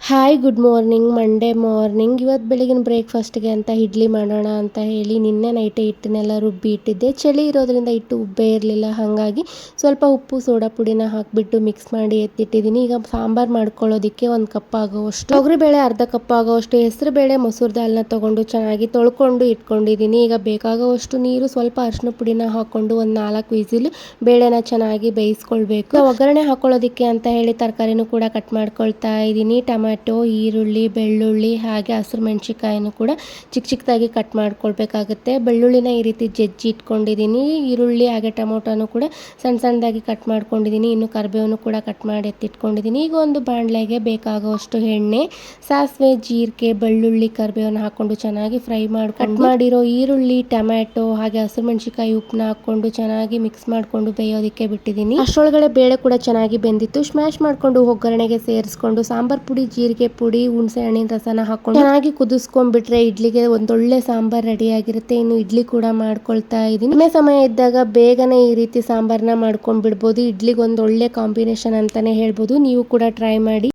Hi good morning. Monday morning. ಇವತ್ತು ಬೆಳಗಿನ ಬ್ರೇಕ್ಫಾಸ್ಟ್ಗೆ ಅಂತ ಇಡ್ಲಿ ಮಾಡೋಣ ಅಂತ ಹೇಳಿ ನಿನ್ನೆ ನೈಟೇ ಹಿಟ್ಟನ್ನೆಲ್ಲ ರುಬ್ಬಿ ಇಟ್ಟಿದ್ದೆ. ಚಳಿ ಇರೋದ್ರಿಂದ ಹಿಟ್ಟು ಉಬ್ಬೇ ಇರಲಿಲ್ಲ, ಹಾಗಾಗಿ ಸ್ವಲ್ಪ ಉಪ್ಪು ಸೋಡಾ ಪುಡಿನ ಹಾಕಿಬಿಟ್ಟು ಮಿಕ್ಸ್ ಮಾಡಿ ಎತ್ತಿಟ್ಟಿದ್ದೀನಿ. ಈಗ ಸಾಂಬಾರು ಮಾಡ್ಕೊಳ್ಳೋದಕ್ಕೆ 1 ಕಪ್ ಆಗೋವಷ್ಟು ತೊಗರಿಬೇಳೆ, ಅರ್ಧ ಕಪ್ ಆಗೋವಷ್ಟು ಹೆಸರುಬೇಳೆ, ಮಸೂರ್ ದಾಲ್ನ ತೊಗೊಂಡು ಚೆನ್ನಾಗಿ ತೊಳ್ಕೊಂಡು ಇಟ್ಕೊಂಡಿದ್ದೀನಿ. ಈಗ ಬೇಕಾಗುವಷ್ಟು ನೀರು, ಸ್ವಲ್ಪ ಅರಿಶಿನ ಪುಡಿನ ಹಾಕ್ಕೊಂಡು 4 ವಿಸಿಲ್ ಬೇಳೆನ ಚೆನ್ನಾಗಿ ಬೇಯಿಸ್ಕೊಳ್ಬೇಕು. ಒಗ್ಗರಣೆ ಹಾಕೊಳ್ಳೋದಕ್ಕೆ ಅಂತ ಹೇಳಿ ತರಕಾರಿನೂ ಕೂಡ ಕಟ್ ಮಾಡ್ಕೊಳ್ತಾ ಇದ್ದೀನಿ. ಟೊಮ್ಯಾಟೊ, ಈರುಳ್ಳಿ, ಬೆಳ್ಳುಳ್ಳಿ ಹಾಗೆ ಹಸಿರು ಮೆಣಸಿಕಾಯಿನೂ ಕೂಡ ಚಿಕ್ಕ ಚಿಕ್ಕದಾಗಿ ಕಟ್ ಮಾಡ್ಕೊಳ್ಬೇಕಾಗುತ್ತೆ. ಬೆಳ್ಳುಳ್ಳಿನ ಈ ರೀತಿ ಜಜ್ಜಿ ಇಟ್ಕೊಂಡಿದ್ದೀನಿ. ಈರುಳ್ಳಿ ಹಾಗೆ ಟೊಮೊಟೊನೂ ಕೂಡ ಸಣ್ಣ ಸಣ್ಣದಾಗಿ ಕಟ್ ಮಾಡ್ಕೊಂಡಿದ್ದೀನಿ. ಇನ್ನು ಕರಿಬೇವನ್ನು ಕೂಡ ಕಟ್ ಮಾಡಿ ಎತ್ತಿಟ್ಕೊಂಡಿದ್ದೀನಿ. ಈಗ ಒಂದು ಬಾಣಲೆಗೆ ಬೇಕಾಗುವಷ್ಟು ಎಣ್ಣೆ, ಸಾಸಿವೆ, ಜೀರಿಗೆ, ಬೆಳ್ಳುಳ್ಳಿ, ಕರಿಬೇವನ್ನು ಹಾಕ್ಕೊಂಡು ಚೆನ್ನಾಗಿ ಫ್ರೈ ಕಟ್ ಮಾಡಿರೋ ಈರುಳ್ಳಿ, ಟೊಮ್ಯಾಟೊ ಹಾಗೆ ಹಸಿರು ಮೆಣಸಿಕಾಯಿ, ಉಪ್ಪನ್ನ ಹಾಕ್ಕೊಂಡು ಚೆನ್ನಾಗಿ ಮಿಕ್ಸ್ ಮಾಡಿಕೊಂಡು ಬೇಯೋದಕ್ಕೆ ಬಿಟ್ಟಿದ್ದೀನಿ. ಅಷ್ಟರೊಳಗಡೆ ಬೇಳೆ ಕೂಡ ಚೆನ್ನಾಗಿ ಬೆಂದಿತ್ತು. ಸ್ಮ್ಯಾಶ್ ಮಾಡಿಕೊಂಡು ಒಗ್ಗರಣೆಗೆ ಸೇರಿಸ್ಕೊಂಡು ಸಾಂಬಾರ್ ಪುಡಿ, ಜೀರಿಗೆ ಪುಡಿ, ಹುಣಸೆ ಹಣ್ಣಿನ ರಸನ ಹಾಕೊಂಡು ಚೆನ್ನಾಗಿ ಕುದಿಸ್ಕೊಂಡ್ಬಿಟ್ರೆ ಇಡ್ಲಿಗೆ ಒಂದೊಳ್ಳೆ ಸಾಂಬಾರ್ ರೆಡಿ ಆಗಿರುತ್ತೆ. ಇನ್ನು ಇಡ್ಲಿ ಕೂಡ ಮಾಡ್ಕೊಳ್ತಾ ಇದ್ದೀನಿ. ಸಮಯ ಇದ್ದಾಗ ಬೇಗನೆ ಈ ರೀತಿ ಸಾಂಬಾರ್ನ ಮಾಡ್ಕೊಂಡ್ ಬಿಡ್ಬೋದು. ಇಡ್ಲಿಗೆ ಒಂದೊಳ್ಳೆ ಕಾಂಬಿನೇಷನ್ ಅಂತಾನೆ ಹೇಳ್ಬೋದು. ನೀವು ಕೂಡ ಟ್ರೈ ಮಾಡಿ.